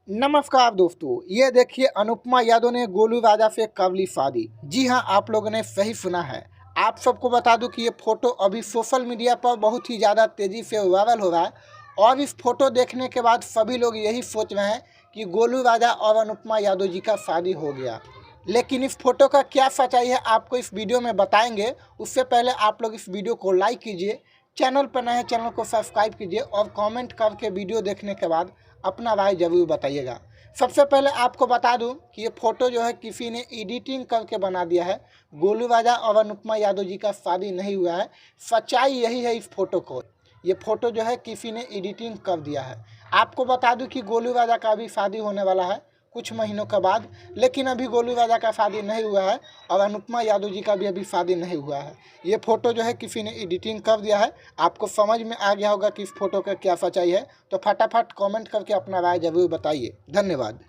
नमस्कार दोस्तों, ये देखिए अनुपमा यादव ने गोलू राजा से कर ली शादी। जी हाँ, आप लोगों ने सही सुना है। आप सबको बता दूं कि ये फोटो अभी सोशल मीडिया पर बहुत ही ज़्यादा तेज़ी से वायरल हो रहा है और इस फोटो देखने के बाद सभी लोग यही सोच रहे हैं कि गोलू राजा और अनुपमा यादव जी का शादी हो गया। लेकिन इस फोटो का क्या सच्चाई है आपको इस वीडियो में बताएंगे। उससे पहले आप लोग इस वीडियो को लाइक कीजिए, चैनल पर नए चैनल को सब्सक्राइब कीजिए और कमेंट करके वीडियो देखने के बाद अपना राय जरूर बताइएगा। सबसे पहले आपको बता दूं कि ये फ़ोटो जो है किसी ने एडिटिंग करके बना दिया है। गोलू राजा और अनुपमा यादव जी का शादी नहीं हुआ है। सच्चाई यही है इस फोटो को। ये फ़ोटो जो है किसी ने एडिटिंग कर दिया है। आपको बता दूं कि गोलू राजा का भी शादी होने वाला है कुछ महीनों के बाद, लेकिन अभी गोलू राजा का शादी नहीं हुआ है और अनुपमा यादव जी का भी अभी शादी नहीं हुआ है। ये फ़ोटो जो है किसी ने एडिटिंग कर दिया है। आपको समझ में आ गया होगा कि इस फोटो का क्या सच्चाई है। तो फटाफट कमेंट करके अपना राय जरूर बताइए। धन्यवाद।